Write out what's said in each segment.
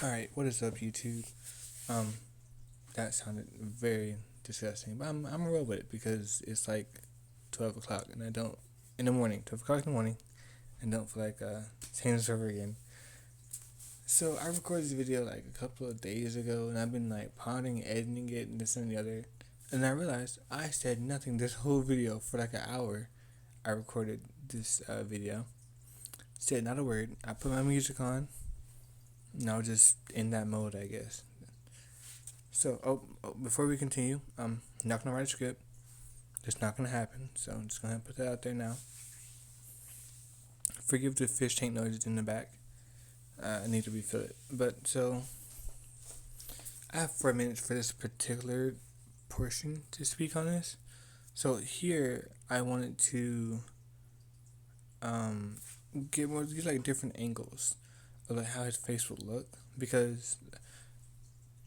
Alright, what is up, YouTube? That sounded very disgusting, but I'm gonna roll with it because it's like 12 o'clock and I don't, in the morning, 12 o'clock in the morning, and don't feel like saying this over again. So I recorded this video like a couple of days ago and I've been like pondering, editing it, and this and the other. And I realized I said nothing this whole video for like an hour. I recorded this video, said not a word. I put my music on, and I was just in that mode, I guess. So, before we continue, I'm not gonna write a script. It's not gonna happen. So I'm just gonna put that out there now. Forgive the fish tank noises in the back. I need to refill it. But so, I have 4 minutes for this particular portion to speak on this. So here, I wanted to get like different angles of like how his face would look, because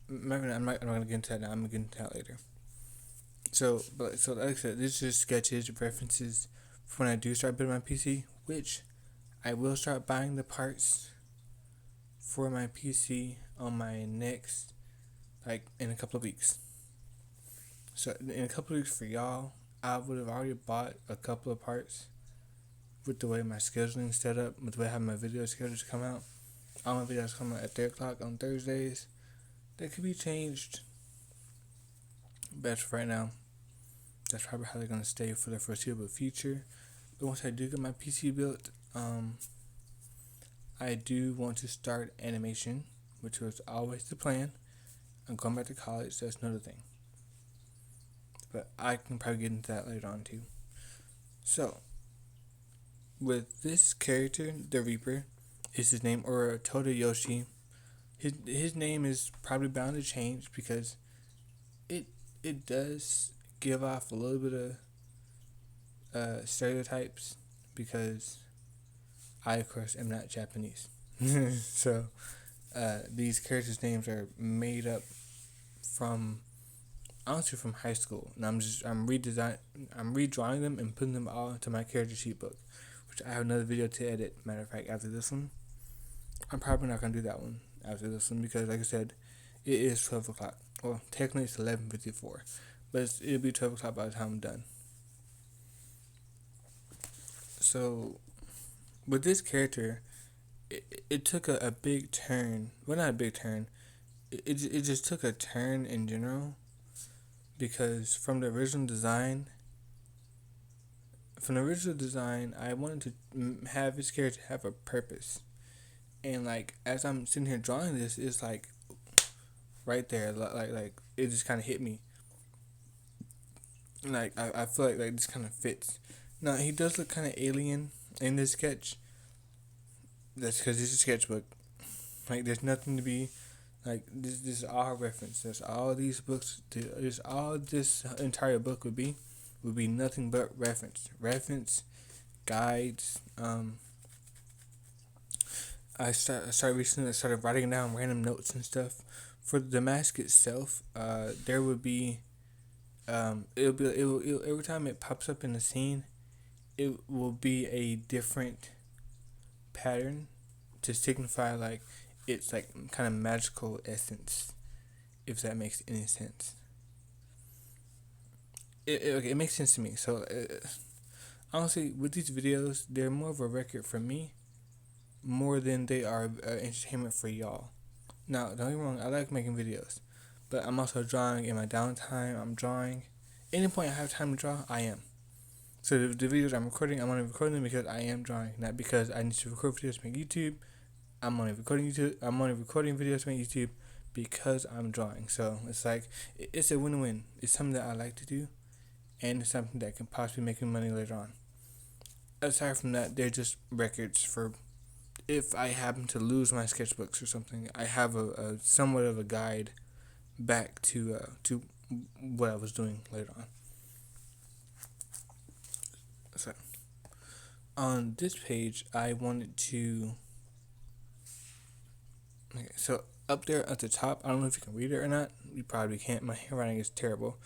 I'm not gonna get into that now. I'm gonna get into that later. So like I said, this is just sketches, references for when I do start building my PC, which I will start buying the parts for my PC on my next, like in a couple of weeks. So in a couple of weeks for y'all, I would have already bought a couple of parts with the way my scheduling set up, with the way I have my video schedules come out. All my videos come out at 3 o'clock on Thursdays. They could be changed, but for right now, that's probably how they're gonna stay for the foreseeable future. But once I do get my PC built, I do want to start animation, which was always the plan. I'm going back to college, so that's another thing. But I can probably get into that later on too. So, with this character, the Reaper, is his name, or Todoyoshi. His name is probably bound to change because it does give off a little bit of stereotypes, because I of course am not Japanese. So these characters' names are made up from, honestly, from high school, and I'm redrawing them and putting them all into my character sheet book, which I have another video to edit. Matter of fact, after this one, I'm probably not gonna do that one after this one because, like I said, it is 12 o'clock. Well, technically it's 11:54, but it'll be 12 o'clock by the time I'm done. So, with this character, it took a big turn. Well, not a big turn. It just took a turn in general, because from the original design, I wanted to have this character have a purpose. And like as I'm sitting here drawing this, it's like right there, like it just kind of hit me. Like I feel like this kind of fits. Now he does look kind of alien in this sketch. That's because it's a sketchbook. Like there's nothing to be like this. This is all reference. That's all these books. There's all this entire book would be nothing but reference, guides. I started writing down random notes and stuff. For the mask itself, there would be, it'll every time it pops up in the scene, it will be a different pattern to signify like it's like kind of magical essence, if that makes any sense. It makes sense to me. So honestly, with these videos, they're more of a record for me, more than they are entertainment for y'all. Now, don't get me wrong, I like making videos, but I'm also drawing in my downtime. I'm drawing. Any point I have time to draw, I am. So the videos I'm recording, I'm only recording them because I am drawing, not because I need to record videos to make YouTube. I'm only recording videos to make YouTube because I'm drawing. So it's like, it's a win-win. It's something that I like to do, and it's something that can possibly make me money later on. Aside from that, they're just records for if I happen to lose my sketchbooks or something. I have a somewhat of a guide back to what I was doing later on. So on this page, I wanted to. Okay, so up there at the top, I don't know if you can read it or not. You probably can't. My handwriting is terrible,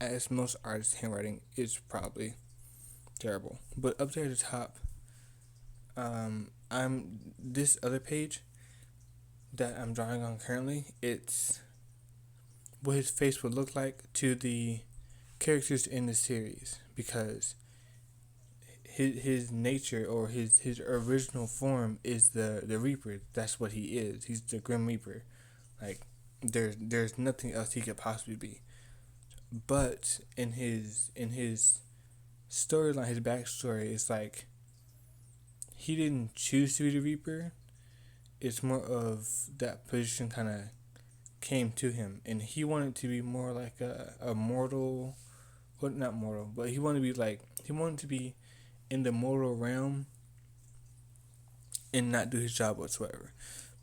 as most artists' handwriting is probably terrible. But up there at the top, I'm this other page. that I'm drawing on currently, it's what his face would look like to the characters in the series, because his nature, or his original form, is the Reaper. That's what he is. He's the Grim Reaper. Like, there's nothing else he could possibly be. But in his storyline, his backstory, it's like he didn't choose to be the Reaper. It's more of that position kind of came to him, and he wanted to be more like a mortal. Well, not mortal, but he wanted to be in the mortal realm and not do his job whatsoever.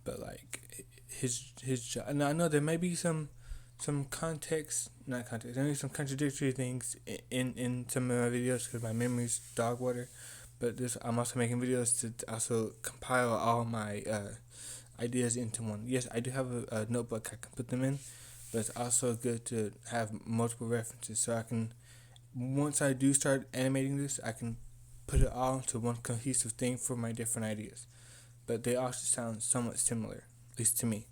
But like his job. And I know there may be some context, not context. There may be some contradictory things in some of my videos because my memory's dog water. But I'm also making videos to also compile all my ideas into one. Yes, I do have a notebook I can put them in, but it's also good to have multiple references so I can, once I do start animating this, I can put it all into one cohesive thing for my different ideas. But they also sound somewhat similar, at least to me.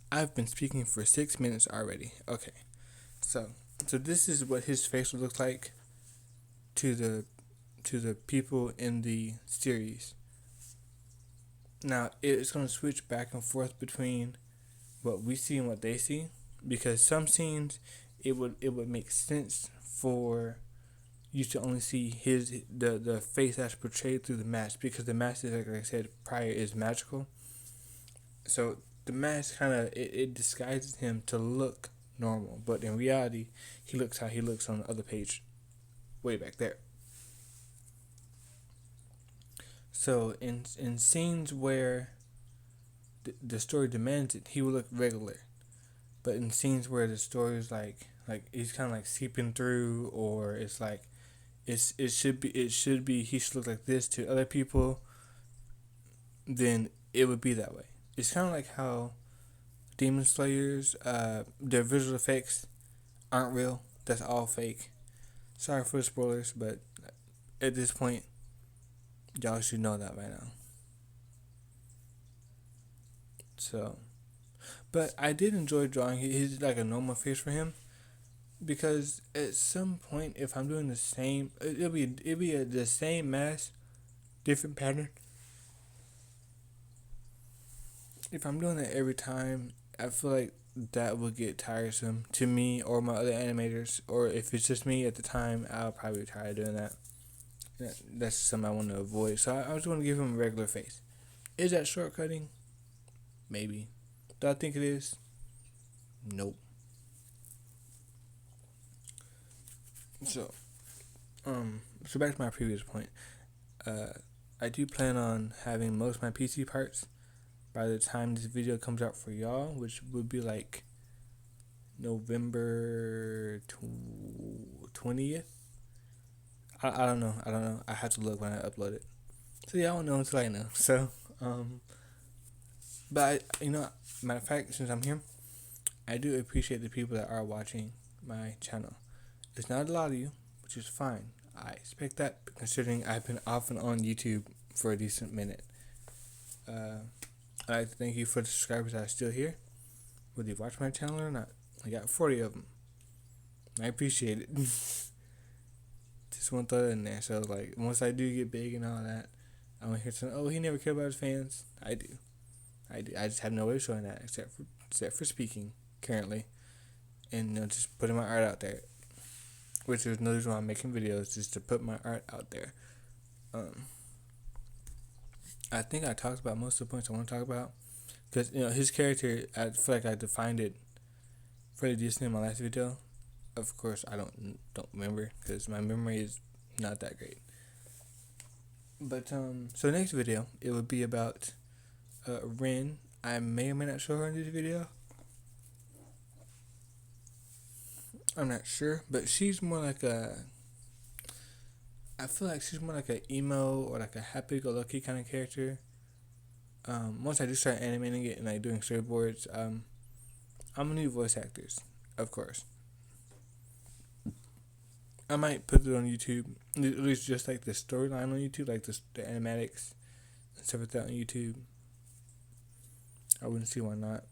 I've been speaking for 6 minutes already. Okay, so this is what his face would look like to the people in the series. Now it's going to switch back and forth between what we see and what they see, because some scenes it would make sense for you to only see the face that's portrayed through the mask, because the mask is, like I said prior, is magical. So the mask kind of it disguises him to look normal, but in reality he looks how he looks on the other page, way back there. So in scenes where the story demands it, he will look regular. But in scenes where the story is like he's kind of like seeping through, or it's like it should be he should look like this to other people, then it would be that way. It's kind of like how Demon Slayers, their visual effects aren't real. That's all fake. Sorry for the spoilers, but at this point, y'all should know that by now. So, but I did enjoy drawing his like a normal face for him, because at some point, if I'm doing the same, it'll be the same mask, different pattern. If I'm doing that every time, I feel like that would get tiresome to me or my other animators. Or if it's just me at the time, I'll probably try doing that. That's something I want to avoid. So I just want to give him a regular face. Is that shortcutting? Maybe. Do I think it is? Nope. So back to my previous point. I do plan on having most of my PC parts by the time this video comes out for y'all, which would be like November 20th. I don't know. I have to look when I upload it. So yeah, I don't know until I know. So, but matter of fact, since I'm here, I do appreciate the people that are watching my channel. It's not a lot of you, which is fine. I expect that, considering I've been off and on YouTube for a decent minute. I'd like to thank you for the subscribers that are still here, whether you watch my channel or not. I got 40 of them. I appreciate it. Just want to throw that in there. So, like, once I do get big and all that, I want to hear something, oh, he never cared about his fans. I do. I just have no way of showing that except for speaking currently, and just putting my art out there. Which is another reason why I'm making videos, just to put my art out there. I think I talked about most of the points I want to talk about, because his character, I feel like I defined it pretty decent in my last video. Of course, I don't remember, because my memory is not that great. But so next video, it would be about Rin. I may or may not show her in this video. I'm not sure, but she's more like I feel like she's more like an emo or like a happy-go-lucky kind of character. Once I do start animating it and like doing storyboards, I'm gonna need voice actors, of course. I might put it on YouTube, at least just like the storyline on YouTube, like the animatics and stuff like that on YouTube. I wouldn't see why not.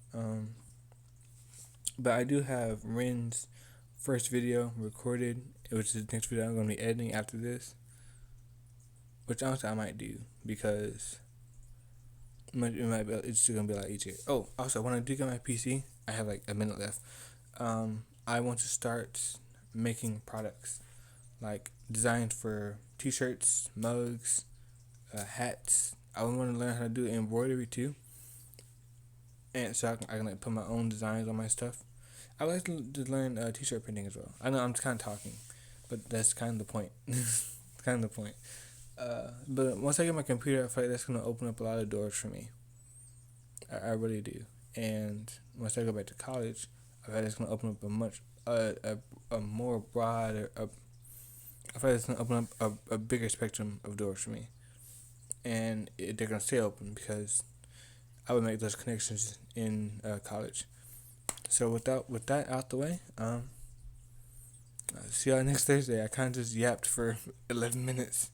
But I do have Ren's first video recorded, which is the next video I'm going to be editing after this. Which honestly I might do because it's just going to be a lot easier. Oh, also, when I do get my PC, I have like a minute left. I want to start making products, like designs for t-shirts, mugs, hats. I want to learn how to do embroidery too, and so I can like put my own designs on my stuff. I would like to learn t-shirt printing as well. I know I'm just kind of talking, but that's kind of the point. Kind of the point. But once I get my computer, I feel like that's gonna open up a lot of doors for me. I really do. And once I go back to college, I feel like it's gonna open up a more broad. I feel like it's gonna open up a bigger spectrum of doors for me, and they're gonna stay open because I would make those connections in college. So with that out the way, see y'all next Thursday. I kind of just yapped for 11 minutes.